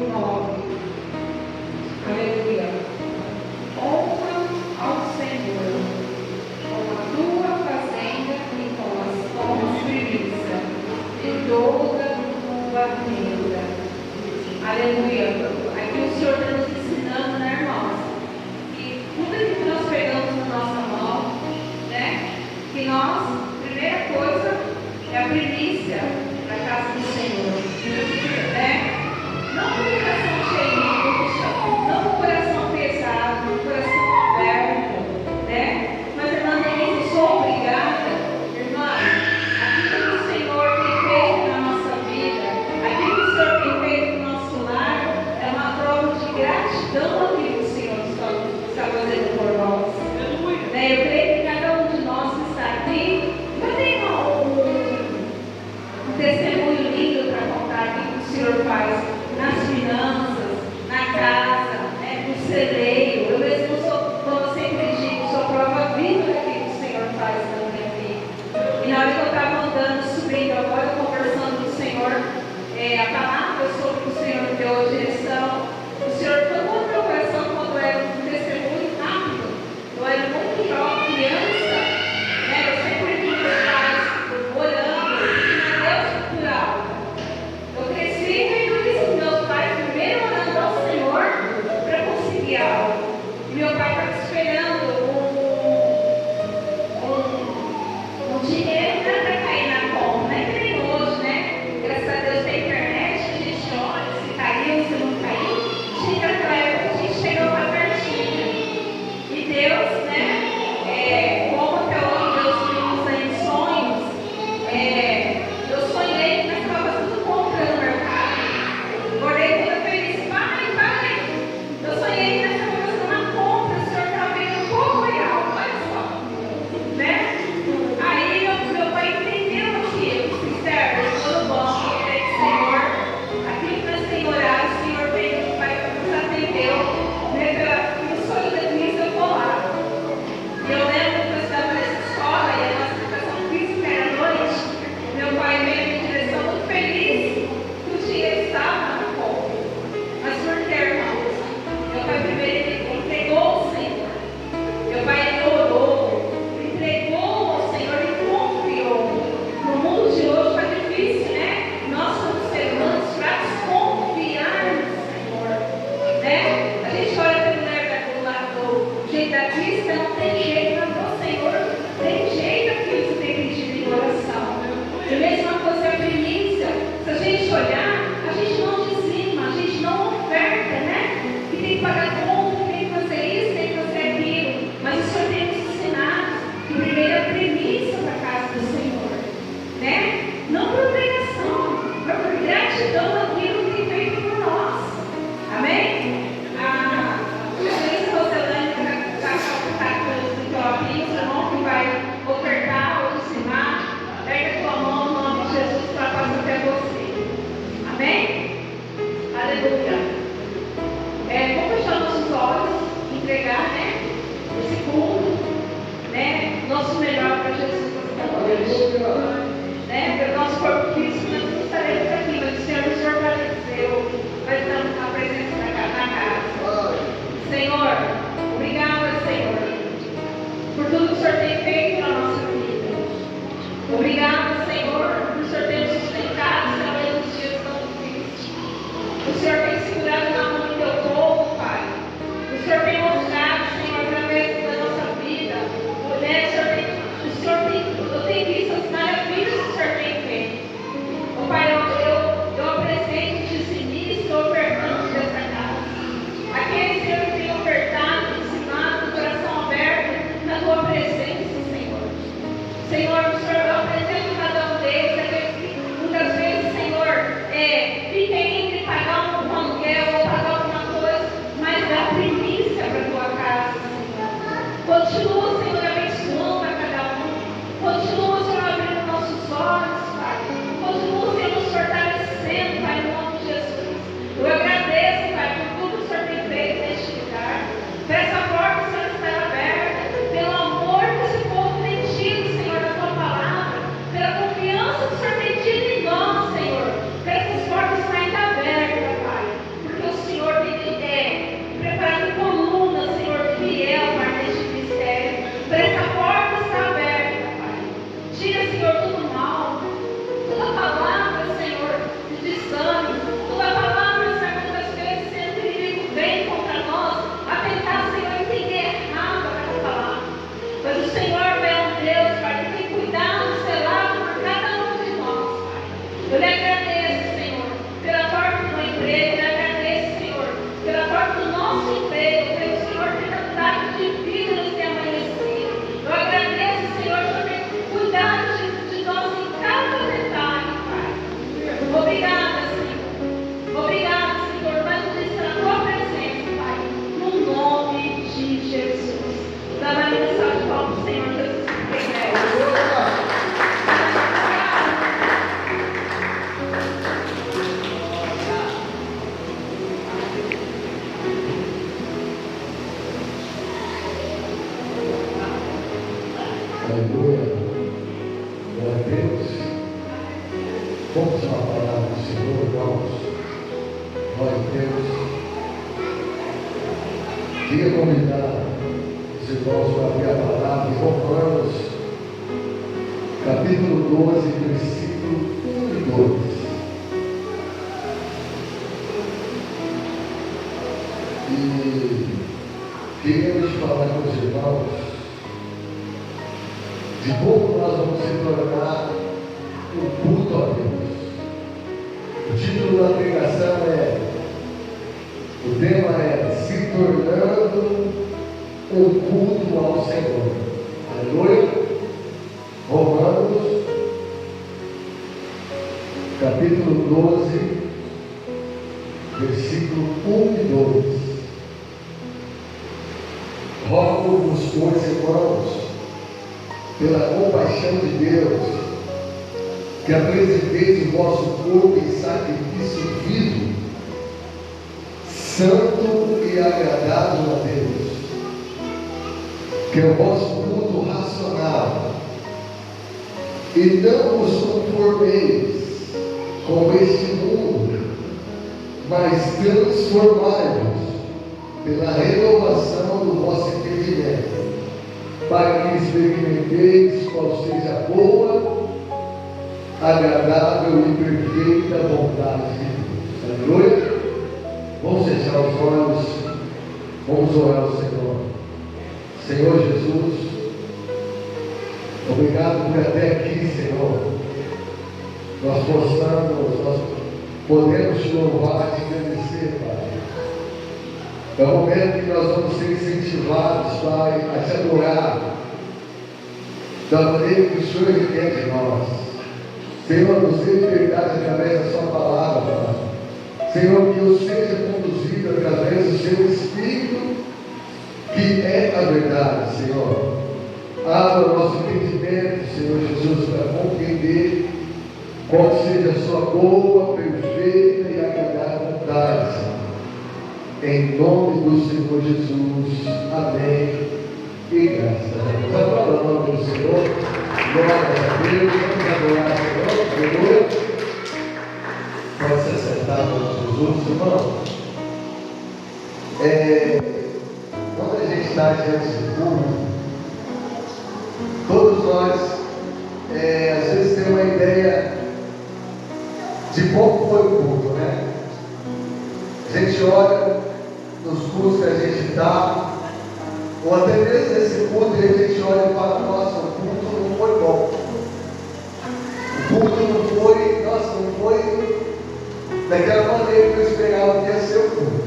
9. Aleluia. Honra ao Senhor com a tua fazenda e com as tuas primícias e toda a tua renda. Aleluia. Aqui o Senhor está nos ensinando, né, irmãos? Que tudo que nós pegamos na nossa mão, né? Que nós, primeira coisa, é a primícia da casa do Senhor, né? Não com o coração cheio, não com o coração pesado, com o coração aberto, né? Mas, irmã Denise, eu sou obrigada, irmã, aquilo que o Senhor tem feito na nossa vida, aquilo que o Senhor tem feito no nosso lar, é uma prova de gratidão àquilo que o Senhor está fazendo por nós. Né? Eu creio que cada um de nós que está aqui já tem um testemunho lindo para contar aquilo que o Senhor faz nas finanças, na casa, né, no celeiro. Eu mesmo sou, como eu sempre digo, sou prova viva daquilo que o Senhor faz na minha vida. E na hora que eu estava andando, subindo agora, conversando com o Senhor, a palavra sobre que o Senhor me deu a direção, o Senhor tocou no meu coração quando eu era um testemunho rápido. Eu era muito jovem, criança, né, eu sempre vi meus pais orando, pedindo a Deus por algo. Eu cresci vendo isso com meus pais, primeiro orando ao Senhor para conseguir algo. E meu pai estava esperando um dinheiro para cair na conta, né? Que nem hoje, né? Graças a Deus tem internet, a gente olha se caiu, se não caiu. Chega naquela época, a gente chegou uma cartinha. E Deus, né? Como até hoje Deus me usa em sonhos, eu sonhei que nós estávamos tudo comprando no mercado. Acordei toda feliz. Pai, eu sonhei que nós estávamos fazendo uma compra, o Senhor estava vendo pouco real, olha só. Né? Aí meu pai entendeu que eu fiz certo, eu estou no banco, eu falei, Senhor, aquilo que nós temos orado, o Senhor veio, Pai, nos atendeu, né? No sonho da Cristo eu vou lá. E eu lembro que eu estava nessa escola e a nossa educação física era à noite. Meu pai veio em direção muito feliz que o dinheiro estava na conta. Mas por que, irmãos? Meu pai primeiro entregou ao Senhor. Meu pai orou, entregou ao Senhor e confiou. No mundo de hoje está difícil, né? Nós somos seres humanos para confiar no Senhor, né? A gente olha para a mulher do lado do jeito da Cristo, não tem jeito, mas o Senhor tem jeito aquilo que você tem pedido em oração. E a mesma coisa é a primícia. Se a gente olhar, a gente não dizima, a gente não oferta, né? Que tem que pagar conta, que tem que fazer isso, tem que fazer aquilo. Mas o Senhor tem nos ensinado que primeiro é a primícia para a casa do Senhor, né? Não por obrigação, mas por gratidão àquilo que tem feito por nós. Amém? Seu irmão que vai ofertar ou ensinar, pega a tua mão no nome de Jesus para passar até você. Amém? Aleluia. Vamos fechar nossos olhos, entregar, né? Esse culto, né? Nosso melhor para Jesus nessa noite. Né? Pelo nosso corpo físico, nós não estaremos aqui, mas o Senhor nos fortaleceu, vai estar na presença na casa. Senhor, obrigada, Senhor, por tudo que o Senhor tem feito na nossa vida. Obrigada, Senhor, por o Senhor ter nos sustentado através dos dias tão difíceis. O Senhor tem segurado na mão do teu povo, Pai. O Senhor tem mostrado, Senhor, através da nossa vida. Eu tenho visto as maravilhas que o Senhor tem feito. Oh, Pai, eu apresento esse início ofertante dessa casa. Aqueles, Senhor, que têm ofertado, ensinado, com o coração aberto, na tua presença, Senhor. Senhor, o Senhor, eu apresento cada um deles, aqueles que muitas vezes, Senhor, fiquem entre pagar um aluguel Glória a Deus. Queria convidar os irmãos para abrir a palavra em Romanos, capítulo 12, versículo 1 e 2. E queríamos falar com os irmãos de como nós vamos se tornar um culto a Deus. O título da pregação o tema é Se Tornando um Culto ao Senhor. Aleluia. Romanos, capítulo 12, versículo 1 e 2. Rogo-vos, pois, irmãos, pela compaixão de Deus, que apresenteis o vosso corpo em sacrifício vivo, santo e agradável a Deus, que é o vosso culto racional. E não vos conformeis com este mundo, mas transformai-vos pela renovação do vosso entendimento, para que experimenteis qual seja a boa, agradável e perfeita vontade de Deus. Aleluia. Vamos fechar os olhos, vamos orar ao Senhor. Senhor Jesus, obrigado por até aqui, Senhor, nós podemos te louvar e te agradecer, Pai. É o momento que nós vamos ser incentivados, Pai, a te adorar da maneira que o Senhor requer de nós. Senhor, nos dê liberdade através da sua palavra, Pai. Senhor, que eu seja conduzido através do seu Espírito, que é a verdade, Senhor. Abra o nosso entendimento, Senhor Jesus, para compreender qual seja a sua boa, perfeita e agradável vontade, Senhor. Em nome do Senhor Jesus. Amém. E graças a Deus. Adora o nome do Senhor. Glória a Deus. Vamos adorar o Senhor. Aleluia. Pode se sentar com Jesus, irmão. Quando a gente está diante do público, todos nós, às vezes, temos uma ideia de como foi o culto, né? A gente olha nos cultos que a gente está, ou até mesmo nesse culto, e a gente olha e fala: nossa, o culto não foi bom. O culto não foi daquela maneira que eu esperava que ia ser o culto.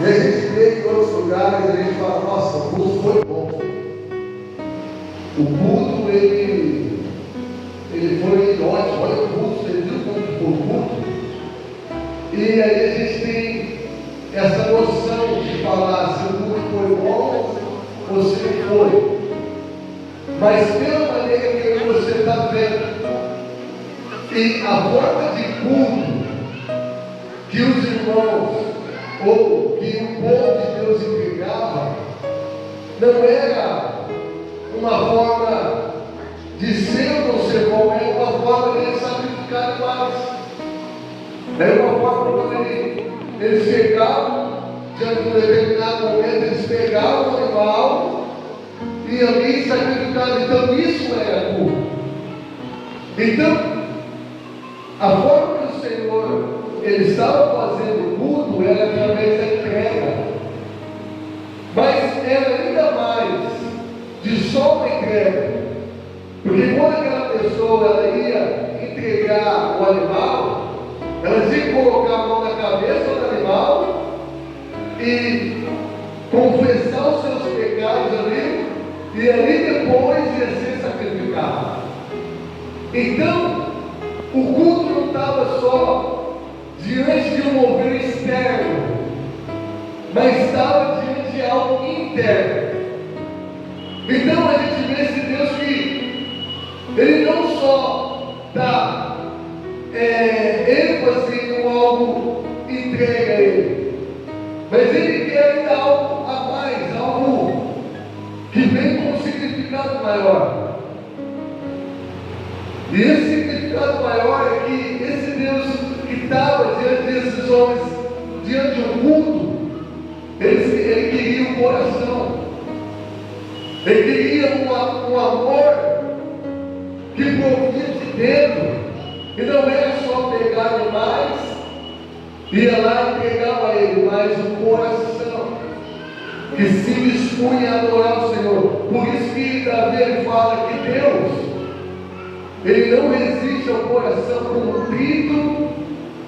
E a gente vê em outros lugares, a gente fala: nossa, o culto foi bom. O culto, ele foi ótimo. Olha o culto, você viu como foi o culto? E aí a gente tem essa noção de falar se o culto foi bom ou se não foi. Mas pela maneira que você está vendo, e a forma de culto que os irmãos ou que o povo de Deus entregava, não era uma forma de ser ou não ser bom, era uma forma de eles sacrificarem mais. Era uma forma quando eles chegavam, diante de um determinado momento, eles pegavam o animal e ali sacrificavam. Então isso era culto. Então, a forma que o Senhor ele estava fazendo o culto era através da entrega, mas era ainda mais de só uma entrega, porque quando aquela pessoa ela ia entregar o animal, ela tinha que colocar a mão na cabeça do animal e confessar os seus pecados ali, e ali depois ia ser sacrificado. Então, o culto não estava só diante de um mover externo, mas estava diante de algo interno. Então a gente vê esse Deus que ele não só dá ênfase em algo entregue a ele, mas ele quer ainda algo a mais, algo que vem com um significado maior. E esse significado maior é que esse Deus que estava diante desses homens, diante do culto, ele queria o coração. Ele queria um amor que provia de dentro. E não era só pegar demais, ia lá e pegava ele, mas o coração que se dispunha a adorar o Senhor. Por isso que Davi ele fala que Deus, ele não resiste ao coração contrito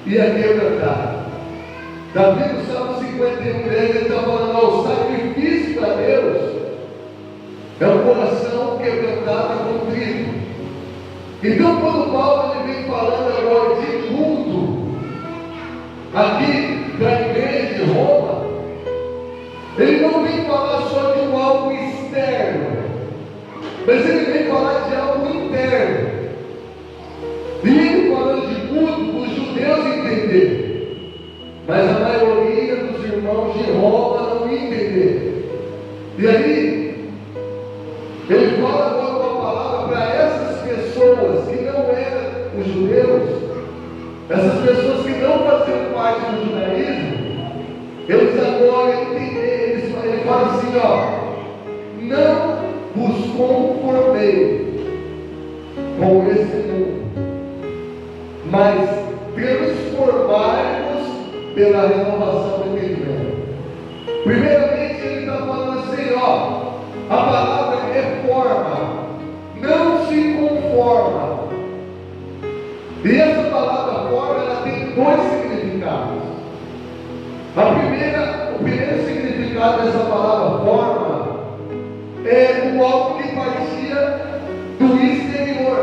e a quebrantado. Davi no Salmo 51, ele está falando, o sacrifício para Deus é um coração quebrantado e contrito. Então, quando Paulo ele vem falando agora de culto, aqui para a igreja de Roma, ele não vem falar só de um algo externo, mas ele vem falar de algo interno. E ele falando de culto, os judeus entenderam, mas a maioria dos irmãos de Roma não entenderam. E aí, ele fala agora uma palavra para essas pessoas que não eram os judeus, essas pessoas que não faziam parte do judaísmo. Eles agora entenderam, ele fala assim, não vos conformei com esse mundo, mas transformai-vos pela renovação do entendimento. Primeiramente ele está falando assim, a palavra é forma, não se conforma. E essa palavra forma, ela tem dois significados. O primeiro significado dessa palavra forma é algo que partia do exterior.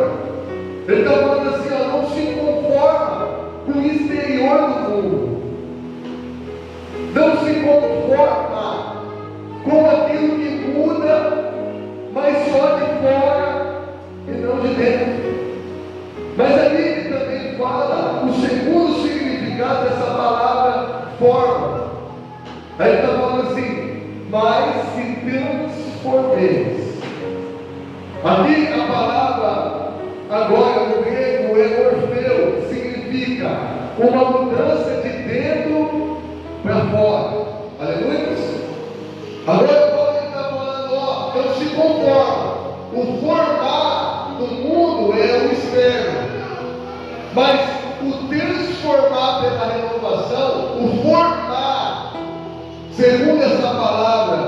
Ele está falando assim, não se conforma com o exterior do mundo. Não se conforma com aquilo que muda, mas só de fora e não de dentro. Mas ali ele também fala o segundo significado dessa palavra forma. Aí ele está falando assim, mas se transformeis. Aqui a palavra, agora no grego, é orfeu, significa uma mudança de dentro para fora. Aleluia? Agora Paulo está falando, não se conforma. O formar do mundo é o externo, mas o transformar pela renovação, o formar, segundo essa palavra,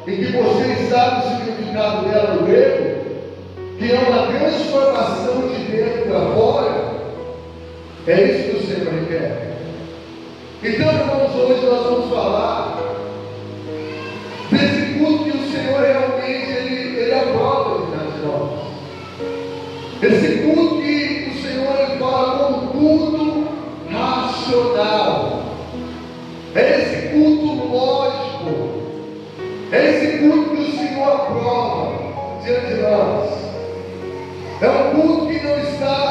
em que vocês sabem o significado dela no grego, que é uma transformação de dentro para fora, é isso que o Senhor requer. Então, irmãos, hoje nós vamos falar desse culto que o Senhor realmente ele aprova diante de nós. Esse culto que o Senhor ele fala como culto racional. É esse culto lógico. É esse culto que o Senhor aprova diante de nós. É um culto que não está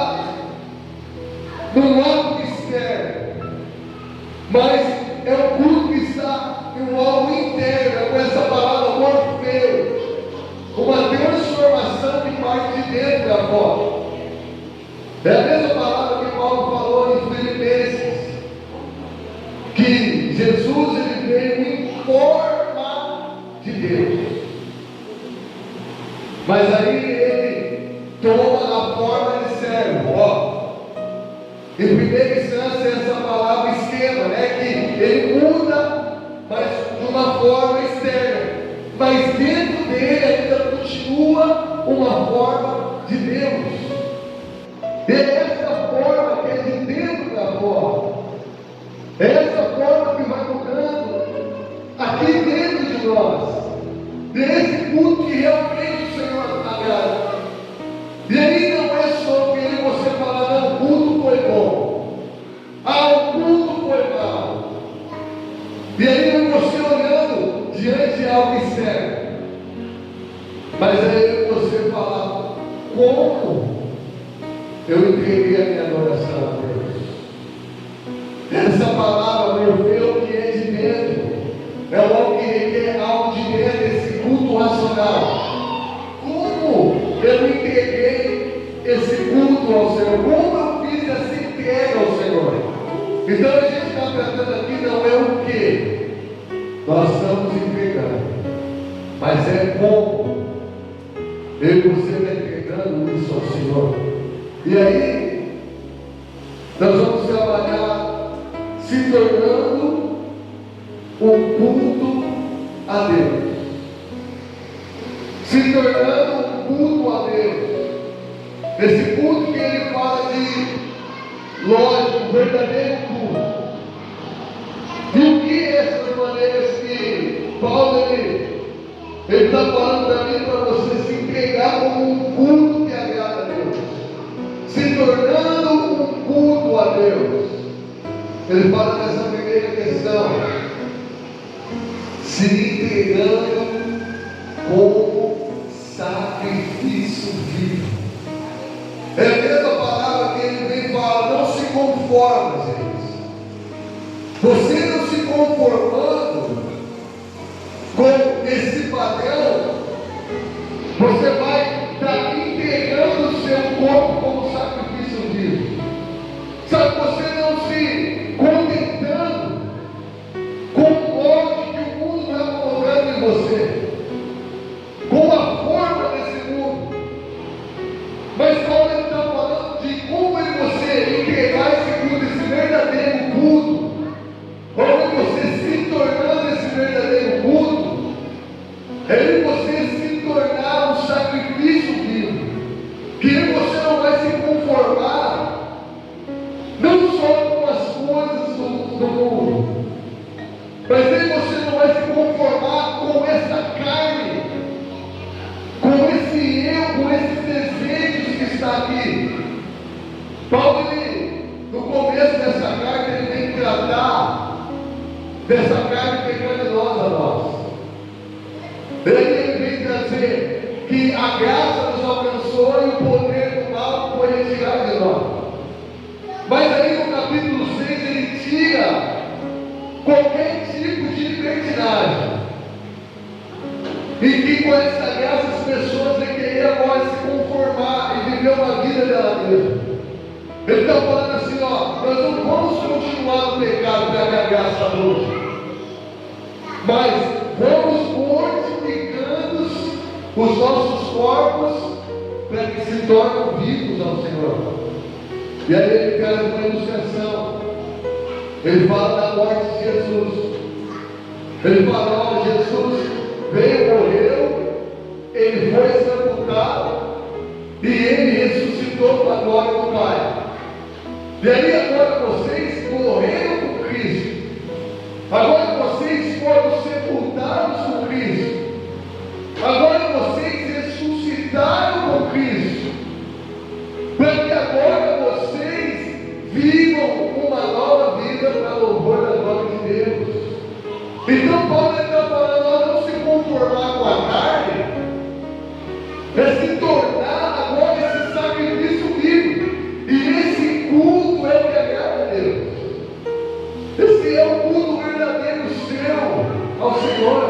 no lado externo, mas é um culto que está no algo interno, com essa palavra morfeu, uma transformação que parte de dentro para fora. É a mesma palavra que Paulo falou em Filipenses, que Jesus ele veio em forma de Deus, mas aí ele toma a forma de servo. Em primeira instância, essa palavra esquema, que ele muda, mas de uma forma externa, mas dentro dele ainda continua uma forma de Deus. E é essa forma que é de dentro para fora. É essa forma que vai mudando aqui dentro de nós. Desse culto que realmente o Senhor agrada. E aí não é só querer você falar, não, o culto foi bom. O culto foi mal. E aí você olhando diante de algo externo. Mas aí você falar, como eu entreguei a minha adoração a Deus. Essa palavra, meu Deus, que é de dentro, é algo que requer algo de dentro, esse culto racional. Como eu entreguei esse culto ao Senhor? Como eu fiz essa entrega ao Senhor? Então a gente está que nós estamos entregando, mas é como eu e você está entregando isso ao Senhor. E aí, nós vamos trabalhar se tornando um culto a Deus. Se tornando um culto a Deus. Esse culto que ele fala de, lógico, verdadeiro culto. E o que essas maneiras que Paulo ele está falando para mim, para você se entregar como um culto que agrada a Deus, se tornando um culto a Deus. Ele fala nessa primeira questão, se entregando como sacrifício vivo. É a mesma palavra que ele vem falar, não se conforma, gente. Você não se conformando com esse padrão, você vai estar entregando o seu corpo como sacrifício vivo. Sabe, você não se contentando com o molde que o mundo está colocando em você, com a forma desse mundo. Mas Paulo está falando de como é você entregar esse culto, esse verdadeiro culto. Como é você se tornando esse verdadeiro culto, é você se tornar um sacrifício vivo, que você não vai se conformar, não só com as coisas do mundo, mas aí você não vai se conformar com essa carne, com esse eu, com esses desejos que está aqui. Paulo, no começo dessa carta, ele vem tratar dessa carne pecaminosa nossa. Ele vem dizer que a graça nos alcançou e o poder do mal foi retirado de nós. Mas aí no capítulo 6 ele tira qualquer tipo de libertinagem. E que com essa graça as pessoas vão querer agora se conformar e viver uma vida dela mesma. Ele está falando assim, ó, nós não vamos continuar no pecado para que a graça mude, mas vamos mortificando os nossos corpos para que se tornem vivos ao Senhor. E aí ele faz uma ilustração. Ele fala da morte de Jesus. Ele fala, ó, Jesus veio, morreu, ele foi sepultado e ele ressuscitou para a glória do Pai. E aí agora vocês morreram com Cristo. Agora vocês foram sepultados com Cristo. Agora vocês ressuscitaram com Cristo. Para que agora vocês vivam uma nova vida para louvor da glória de Deus. Então Paulo está falando, ó, não se conformar com a carne, é se tornar agora esse sacrifício vivo. E esse culto é o que agrada a Deus. Esse é o culto verdadeiro seu ao Senhor.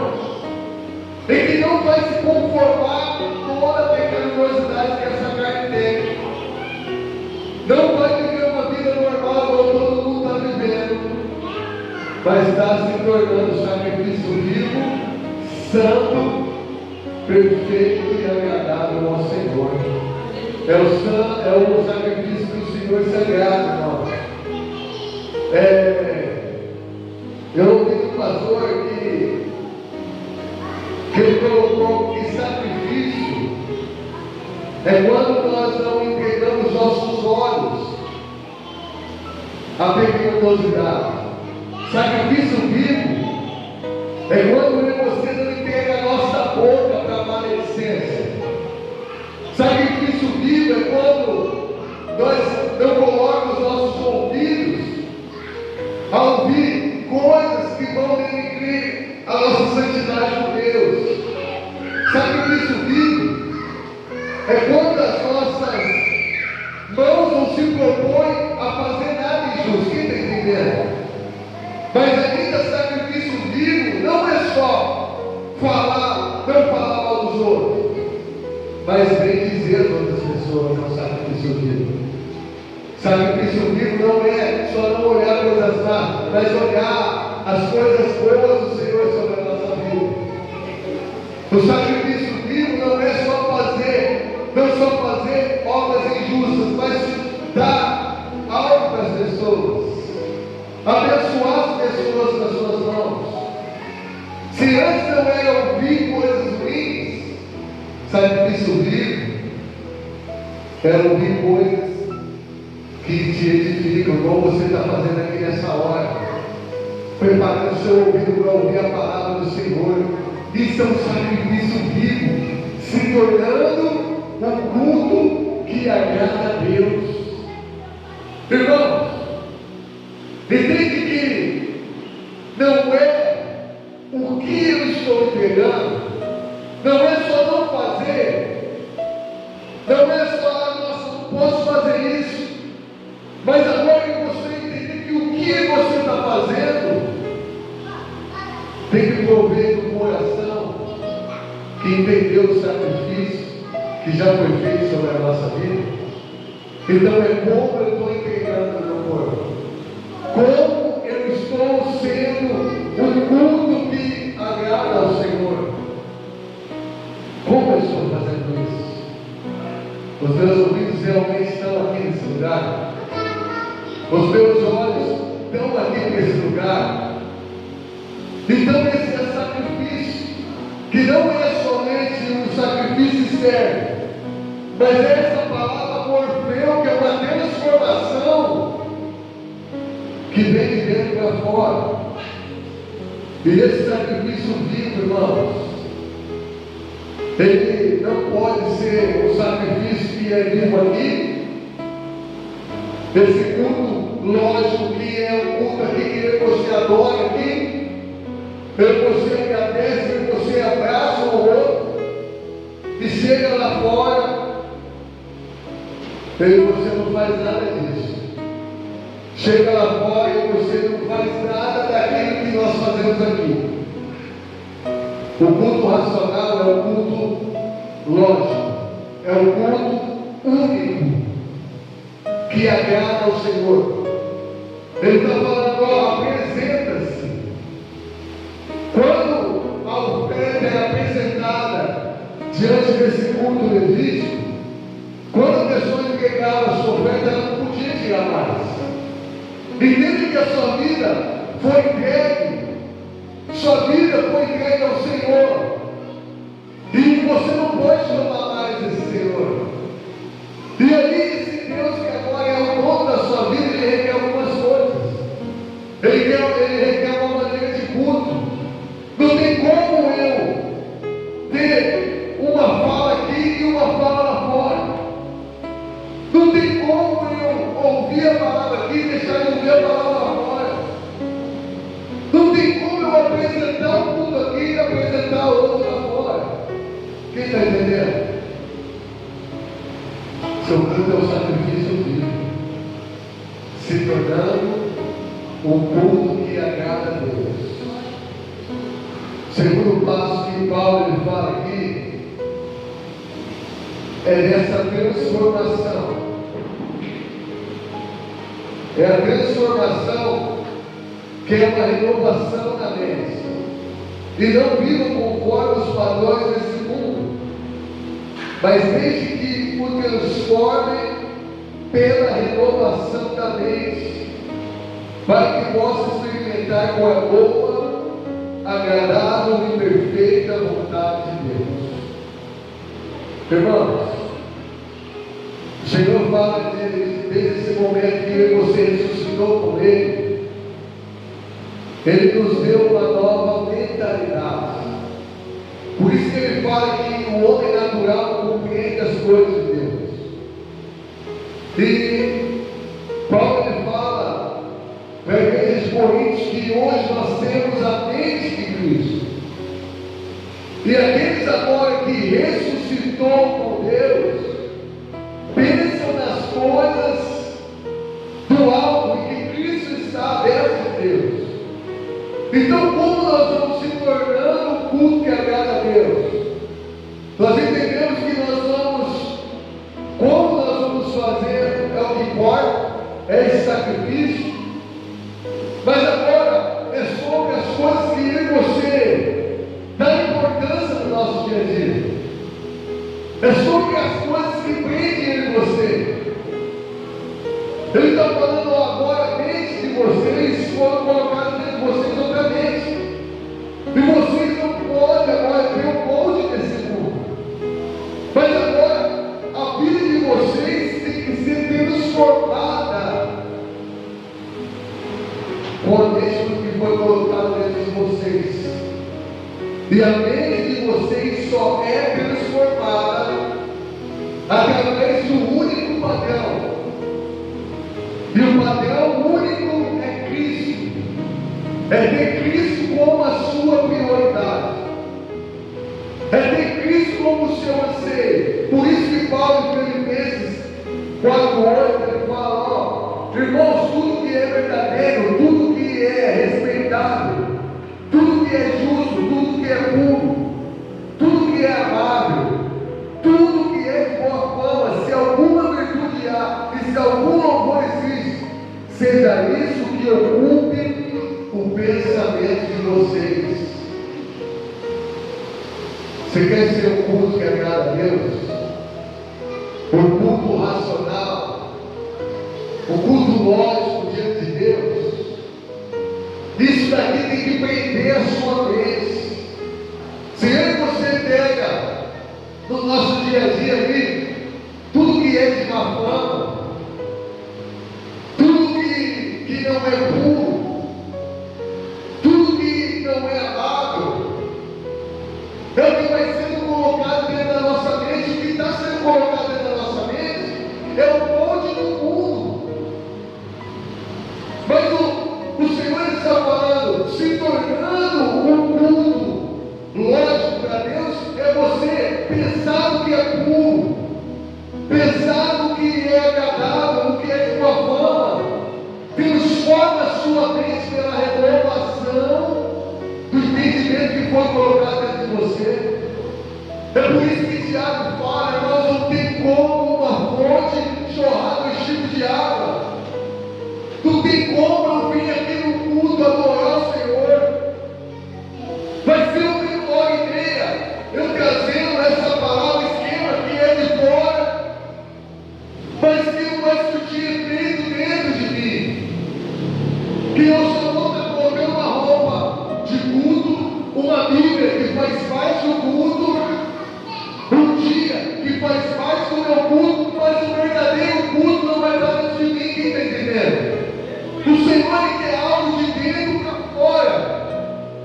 E que não vai se conformar com toda a pecaminosidade que essa carne tem. Não vai viver uma vida normal como todo mundo está vivendo, mas está se tornando sacrifício vivo, santo, perfeito e agradável ao Senhor. É o sacrifício que o Senhor se agrada, irmão. Eu ouvi um pastor que ele colocou que sacrifício é quando nós não entregamos nossos olhos à pecaminosidade. Sacrifício vivo é quando você não entrega a nossa boca para a maledicência. Sacrifício vivo é quando nós não colocamos os nossos ouvidos a ouvir coisas que vão denegrir a nossa santidade com Deus. Sacrifício vivo é quando as nossas mãos não se propõem a fazer nada injusto. Quem está entendendo? Mas ainda sacrifício vivo não é só falar, não falar mal dos outros, mas bem dizer a outras pessoas, é um sacrifício vivo. Sacrifício vivo não é só não olhar coisas más, mas olhar as coisas boas do Senhor sobre a nossa vida. O sacrifício vivo não é só fazer obras injustas, mas dar algo para as pessoas, abençoar as pessoas nas suas mãos. Se antes não era ouvir coisas ruins, sacrifício vivo era ouvir coisas que te edificam, como você está fazendo aqui nessa hora, preparando o seu ouvido para ouvir a palavra do Senhor. Isso é um sacrifício vivo, se tornando um culto que agrada a Deus. Irmãos, entende que não é o que eu estou entregando, não é só não fazer, não é só, nossa, não posso fazer isso, mas agora você entender que o que você está fazendo tem que prover do coração que entendeu o sacrifício que já foi feito sobre a nossa vida. Então é como eu estou entregando o meu corpo, como eu estou sendo um culto que agrada ao Senhor, como eu estou fazendo isso. Os meus ouvidos realmente estão aqui nesse lugar, os meus olhos estão aqui nesse lugar. Então esse é sacrifício, que não é somente um sacrifício externo, mas é essa palavra morfeu, que é uma transformação que vem de dentro para fora. E esse sacrifício vivo, irmãos, ele não pode ser um sacrifício que é vivo aqui. Esse culto, lógico que é um culto aqui que você adora aqui, você agradece, você abraça o outro, e chega lá fora, e você não faz nada disso. Chega lá fora e você não faz nada daquilo que nós fazemos aqui. O culto racional é o culto lógico, é o culto único que agrada ao Senhor. Ele está falando, ó, apresenta-se. Quando a oferta é apresentada diante desse culto levítico, quando a pessoa entregava a sua oferta, ela não podia tirar mais. Entende que a sua vida foi entregue, sua vida foi entregue ao Senhor, e você não pode roubar mais esse Senhor. E aí esse Deus que agora é o dono da sua vida, ele requer algumas coisas. Ele requer uma maneira de culto. Não tem como eu ter uma fala aqui e uma fala lá fora. Não tem como eu ouvir a palavra aqui e deixar de ouvir a palavra lá fora. Não tem como eu apresentar um culto aqui e apresentar outro lá fora. Quem está entendendo? Seu culto é um sacrifício vivo, se tornando um culto que agrada a Deus. Segundo passo que Paulo ele fala aqui é dessa transformação. É a transformação que é uma renovação da mente. E não vivam conforme os padrões desse mundo, mas desde que o transformem pela renovação da mente, para que possa experimentar qual é a boa, agradável e perfeita vontade de Deus. Irmãos, o Senhor fala desde esse momento que você ressuscitou com Ele, Ele nos deu uma nova mentalidade. Por isso que Ele fala que o homem natural não compreende as coisas de Deus. E Paulo ele fala para a igreja de Coríntios que hoje nós temos a mente de Cristo. E aqueles agora que ressuscitou com Deus, pensam nas coisas do alto e que Cristo está dentro de Deus. Então, como nós vamos se tornando um culto que agrada a Deus? Nós entendemos que como nós vamos fazer é o que importa, é esse sacrifício. Mas agora é sobre nosso dia a dia. É sobre as coisas que prendem ele e você. Ele está falando agora, a mente de vocês foram colocados dentro de vocês outra mente. E vocês não podem agora ter o molde desse mundo. Mas agora, a vida de vocês tem que ser transformada com a mente que foi colocada dentro de vocês. E a mente de vocês só é transformada através do único padrão. E o padrão único é Cristo. É ter Cristo como a sua prioridade. É ter Cristo como o seu anseio. Por isso que Paulo em Filipenses 4:8 ele fala, ó, irmãos, tudo que é verdadeiro, tudo que é respeitável, tudo que é justo, tudo que é puro, tudo que é amável, tudo que é de boa fama, se alguma virtude há e se algum louvor existe, seja isso que ocupe o pensamento de vocês. Você quer ser um culto que agrada a Deus? Um culto racional? Um culto lógico diante de Deus? Isso daqui tem que prender a sua mente. Se eu e você pega no nosso dia a dia ali, tudo que é de má fama, tudo que não é puro, tudo que não é amável, é o que vai sendo colocado dentro da nossa mente. O que está sendo colocado dentro da nossa mente é o molde do mundo. Mas o Senhor está falando, se tornando um culto lógico para Deus, é você pensar no que é puro, pensar no que é agradável, no que é de boa fama. Transforma a sua mente pela renovação do entendimento que foi colocado dentro de você. É por isso que Tiago fala, irmãos, não tem como uma fonte jorrar dois tipos de água. Não tem como eu vir aqui no culto adorar o Senhor. Vai ser uma hora e meia eu trazendo essa palavra esquema que é de fora, mas que não vai surtir efeito dentro de mim. Que eu só vou estar colocando uma roupa de culto, uma Bíblia que faz parte do culto, um dia que faz parte do meu culto, mas o verdadeiro culto não vai estar dentro de mim. Quem está entendendo? O Senhor ele quer algo de dentro para fora.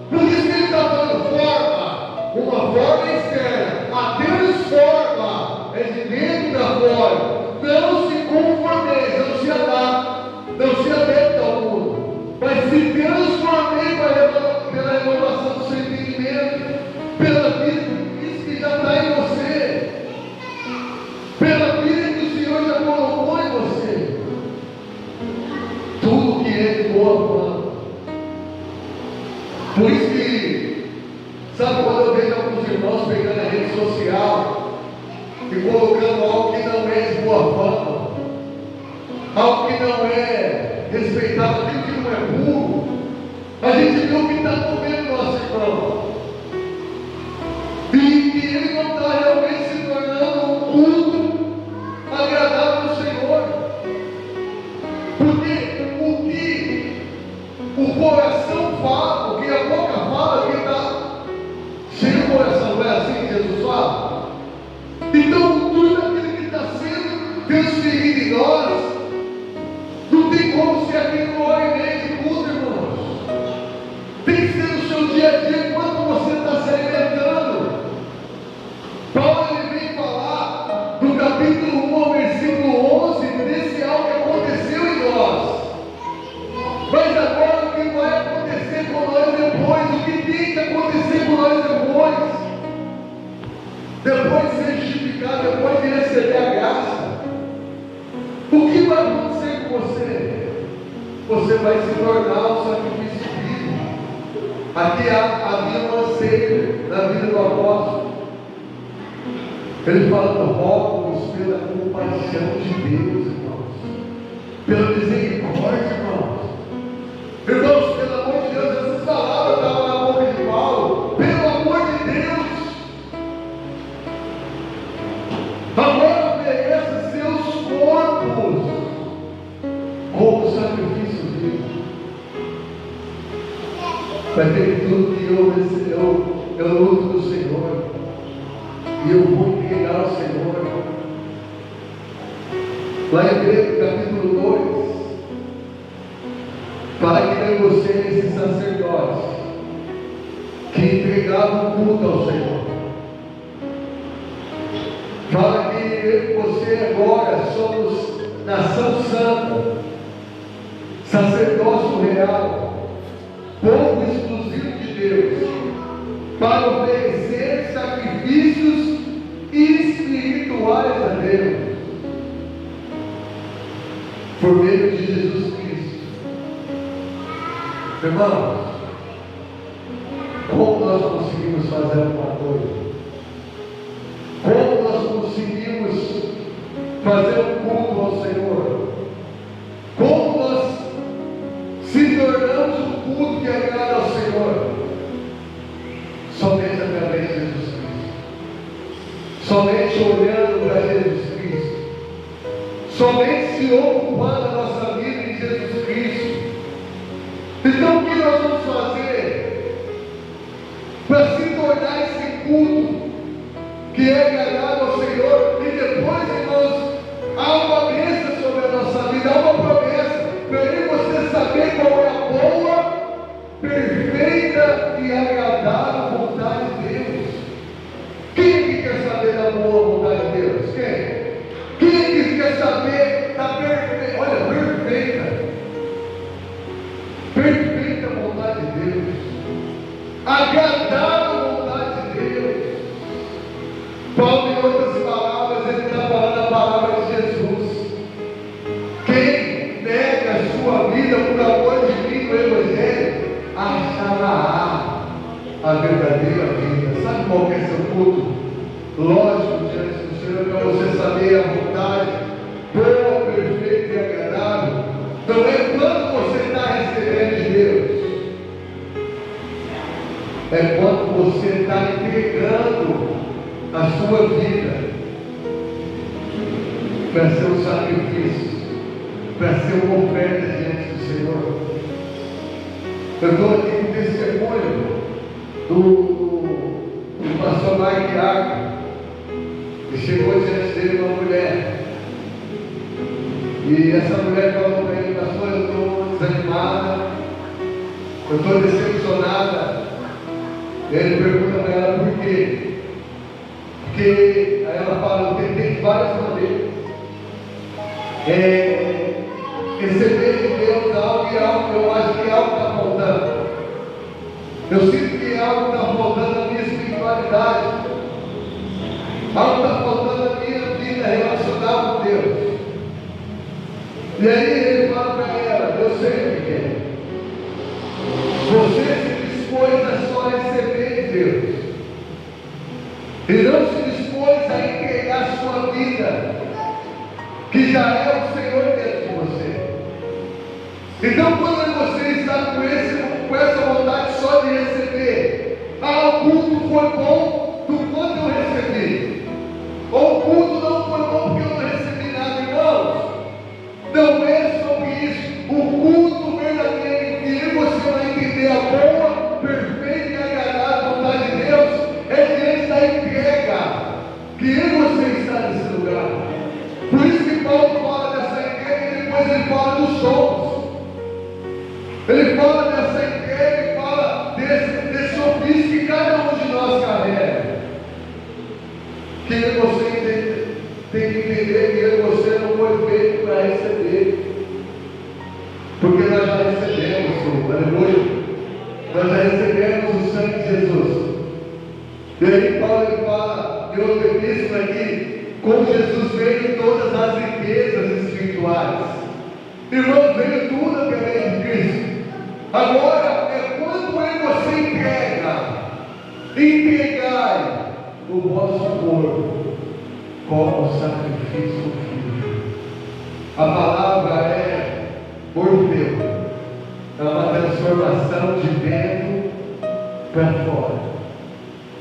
Por isso que ele está dando forma, uma forma externa. A transforma é de dentro para fora. Não se conformeis, não se adapte ao mundo, mas se transformei pela renovação do seu entendimento, pela vida de Cristo que já está em você, pela vida que o Senhor já colocou em você. Tudo que é de boa fama. Por isso que, sabe, quando eu vejo alguns irmãos pegando a rede social e colocando algo que não é de boa fama, algo que não é respeitado, aquilo que não é puro, a gente vê o que está movendo nosso irmão. E que ele não está realmente se tornando um culto agradável ao Senhor. Porque o que o coração fala, o que a boca fala, quem está cheio do coração, não é assim que Jesus fala? Então, tudo aquilo que está sendo transferido em nós, não tem como ser aquele uma hora e meia de culto, irmãos. Tem que ser no seu dia a dia, enquanto você está se alimentando. Paulo ele vem falar do capítulo 1 ao versículo 11, desse algo que aconteceu em nós. Mas agora o que vai acontecer com nós depois? O que tem que acontecer com nós depois? Depois de ser justificado, depois de receber a graça, o que vai acontecer com você? Você vai se tornar um sacrifício vivo. Aqui havia um anseio na vida do apóstolo. Ele fala: rogo-vos pela compaixão de Deus, irmãos, pela misericórdia, irmãos. Irmãos, pelo amor de Deus, essas palavras estavam na boca de Paulo. Pelo amor de Deus, Vai ter tudo que eu luto do Senhor. E eu vou entregar ao Senhor. Lá em Hebreus capítulo 2, fala que nem você, esse sacerdote, que entregava o culto ao Senhor. Fala que eu e você agora somos nação santa, sacerdócio real, povo exclusivo de Deus, para oferecer sacrifícios espirituais a Deus, por meio de Jesus Cristo. Irmãos, como nós conseguimos fazer alguma coisa? Como nós conseguimos fazer um culto ao Senhor? Como nós se tornamos um culto que agrada ao Senhor? Somente através de Jesus Cristo. Somente olhando para Jesus Cristo. Somente se ocupando a nossa vida em Jesus Cristo. Então o que nós vamos fazer para se tornar esse culto que é agradável ao Senhor? E depois, irmãos, há uma bênção sobre a nossa vida, há uma promessa para você saber qual é a boa, perfeita e agradável vontade de Deus. Quem que quer saber da boa vontade de Deus? Quem que quer saber da perfeita? Olha, perfeita vontade de Deus, agradável vontade de Deus. Paulo, em outras palavras, ele está falando a palavra de Jesus. Quem nega a sua vida por amor de mim no Evangelho, achará a verdadeira vida. Sabe qual que é seu culto? Lógico, diante do Senhor, para você saber a vontade boa, perfeita e agradável. Não é quando você está recebendo de Deus, é quando você está entregando a sua vida para ser um sacrifício, para ser uma oferta diante do Senhor. Eu estou aqui com testemunho do pastor Mark Arco, e chegou diante dele uma mulher, e essa mulher falou para ele: pastor, eu estou desanimada, eu estou decepcionada. E ele pergunta para ela por quê. Porque aí ela fala: eu tentei de várias maneiras receber de Deus algo, e algo, eu acho que algo está faltando. Eu sinto que algo está faltando na minha espiritualidade, algo está faltando na minha vida relacionada com Deus. E aí ele fala para ela: eu sei o que é. Você se dispôs a só receber de Deus, e não se dispôs a entregar a sua vida, que já é o Senhor dentro de você. Então, quando você está com essa vontade só de receber, o culto foi bom do quanto eu recebi, ou o culto não foi bom porque eu não recebi nada, irmãos. Não é sobre isso. O culto verdadeiro, que você vai entender a boa, perfeita e agradável vontade de Deus, é diante da entrega, que você está nesse lugar. Por isso que Paulo fala dessa entrega e depois ele fala dos dons. Ele fala dessa entrega e fala desse ofício que cada um de nós carrega. Que você tem que entender que você não foi feito para receber. Porque nós já recebemos, aleluia. Nós já recebemos o sangue de Jesus. E aí Paulo ele fala em outra epístola aqui, como Jesus veio em todas as riquezas espirituais. Irmãos, veio tudo através de Cristo. Agora é quando você entregai o vosso corpo como sacrifício vivo. A palavra é orfeu, é uma transformação de dentro para fora,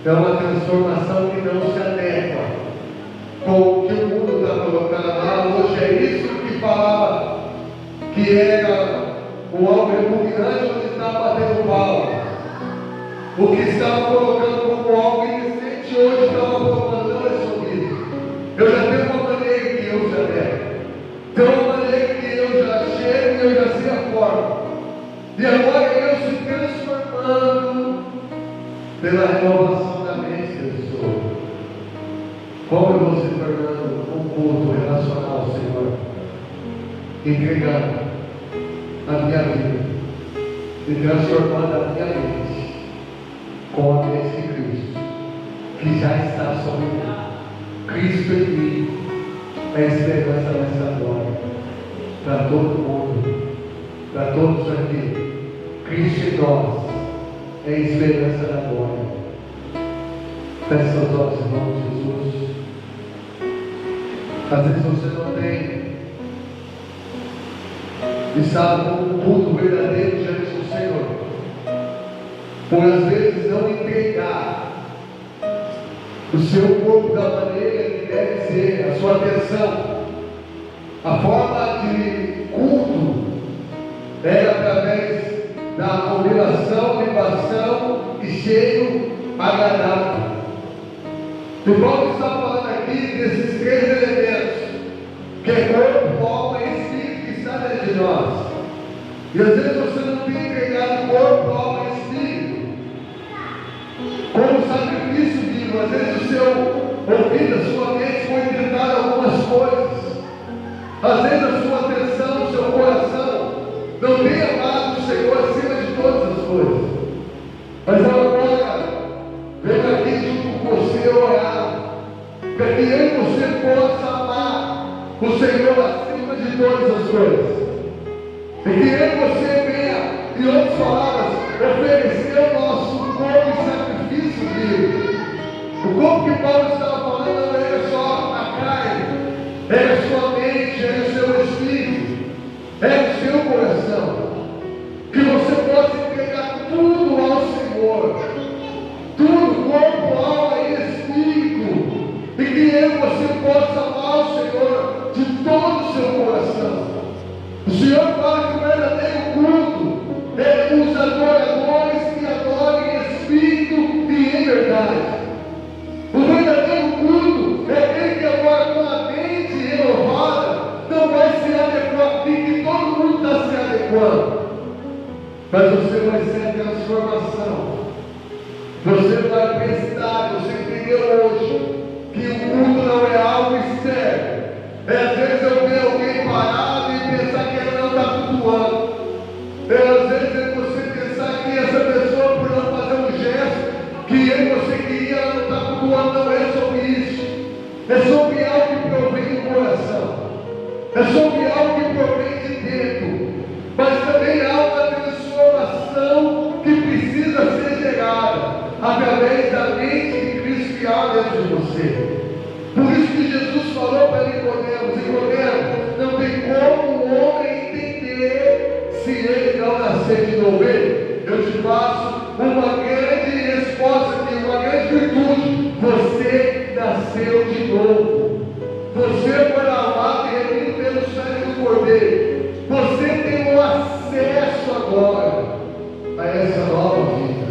é uma transformação que não se adequa com o que o mundo está colocando lá. Hoje é isso que falava que era o algo repugnante onde está batendo palma. O que estava colocando como algo indecente hoje estava colocando, não é sobre isso. Eu já tenho uma maneira que eu já der. Tem uma maneira que eu já chego e eu já sei a forma. E agora eu se transformando pela renovação da mente que eu sou. Como eu vou se tornando um culto relacional ao Senhor, entregando a minha vida e transformando a minha mente com a mente de Cristo, que já está sobre mim. Cristo em mim é a esperança dessa glória para todo mundo, para todos aqui. Cristo em nós é a esperança da glória. Feche seus olhos em nome de Jesus. Às vezes você não tem estado com um culto verdadeiro diante do Senhor, por às vezes não entregar o seu corpo da maneira que deve ser, a sua atenção. A forma de culto é através da oração, libação e cheio agradável. E Paulo está falando aqui desses três elementos, que é corpo, alma e espírito que está dentro de nós. E às vezes você não tem entregado corpo, alma e espírito como sacrifício vivo. Às vezes o seu ouvido, a sua mente foi tentar algumas coisas. Às vezes a sua atenção, o seu coração não tem amado o Senhor acima de todas as coisas. Mas agora, venho aqui junto com você orar, para que eu e você possa amar o Senhor acima de todas as coisas. E que eu e você venha, em outras palavras, oferecer o nosso corpo em sacrifício vivo. O corpo que Paulo estava falando não era só a carne, era a sua mente, era o seu espírito, era o seu coração. Que você possa entregar tudo ao Senhor, tudo, corpo, alma e espírito, e que eu e você possa amar o Senhor de todo o seu coração. O Senhor fala que o verdadeiro culto é os adoradores que adoram em espírito e em verdade. O verdadeiro culto é aquele que agora com a mente renovada não vai se adequar, e que todo mundo está se adequando. Mas você vai ser a transformação. Você vai prestar, você entendeu hoje que o culto não é algo externo. Às vezes eu vejo alguém parado e pensar que ela não está cultuando. Às vezes você pensar que essa pessoa, por não fazer um gesto que você queria, ela não está cultuando. Não é sobre isso. É sobre algo que provém do coração. É sobre algo que provém de dentro. Mas também há uma transformação que precisa ser gerada através da mente de Cristo que há dentro de você. Por isso que Jesus falou para Nicodemo: Nicodemo, não tem como o homem entender se ele não nascer de novo. Eu te faço uma grande resposta aqui, uma grande virtude: você nasceu de novo. Você foi lavado e remido pelo sangue do Cordeiro. Você tem o acesso agora a essa nova vida.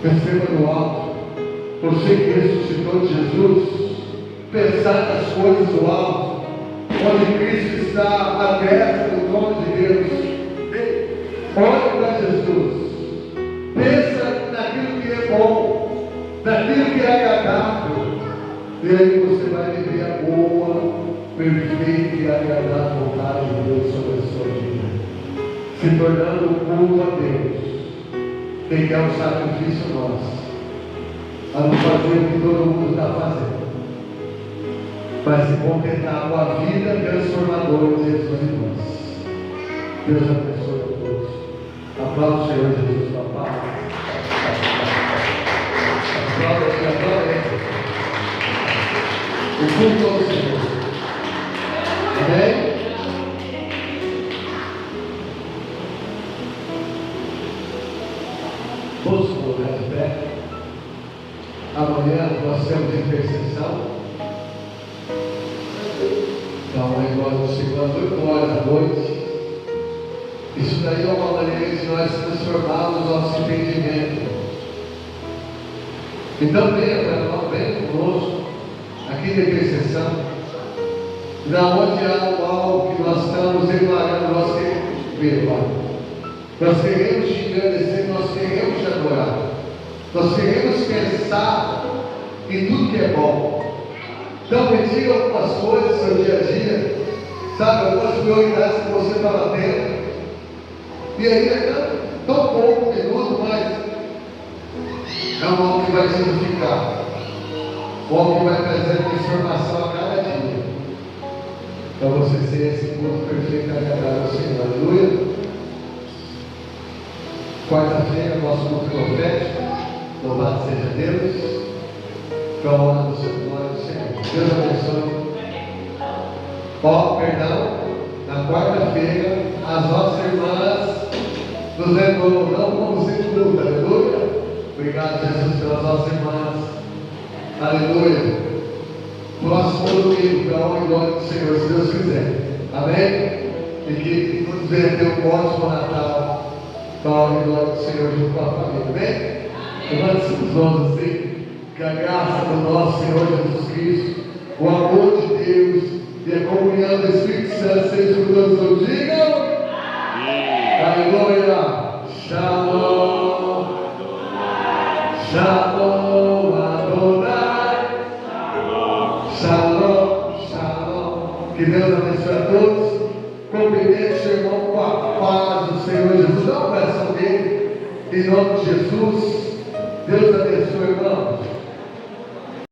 Receba no alto. Você que ressuscitou de Jesus, pensar nas coisas do alto, onde Cristo está à destra do trono de Deus. Olhe para Jesus. Pensa naquilo que é bom, naquilo que é agradável. E aí você vai viver a boa, perfeita e agradável vontade de Deus sobre a sua vida, se tornando um culto a Deus, que é um sacrifício nosso, a não fazer o que todo mundo está fazendo, mas se contentar com a vida transformadora de Jesus em nós. Deus abençoe a todos. Aplauda o Senhor Jesus, papai. Aplauda ele, aplauda ele. O culto ao Senhor. Amém? Todos colocar de pé. Amanhã nós temos intercessão. Então, aí nós chegamos às 8 horas da noite. Isso daí é uma maneira de nós transformarmos o nosso entendimento Então venha para nós, venha conosco, aqui na intercessão, da onde há algo que nós estamos declarando, nós queremos ver, Pai. Nós queremos te agradecer, nós queremos te adorar. Nós queremos pensar em tudo que é bom. Então me diga algumas coisas do seu dia a dia, sabe, algumas prioridades que você estava tendo. E aí é tão pouco minuto, mas é um homem que vai te edificar, um homem que vai trazer transformação a cada dia, para você ser esse culto perfeito e agradável ao Senhor. Aleluia. Quarta-feira, nosso culto profético, louvado seja Deus, para a honra do seu glória do Senhor. Deus abençoe. Perdão, na quarta-feira, as nossas irmãs nos lembrou, não vamos ser culto, aleluia. Obrigado, Jesus, pelas nossas irmãs. Aleluia. Próximo domingo, para a honra e glória do Senhor, se Deus quiser. Amém? E que todos venham ter um ótimo Natal, para a honra e glória do Senhor, junto com a família. Amém? Levante suas mãos assim. Que a graça do nosso Senhor Jesus Cristo, o amor de Deus e a comunhão do Espírito Santo seja com todos. Digam. Aleluia. Shalom. Shalom, Adonai. Shalom, shalom. Que Deus abençoe a todos. Cumprimente seu irmão com a paz do Senhor Jesus. Dá uma oração dele. Em nome de Jesus. Deus abençoe, irmãos.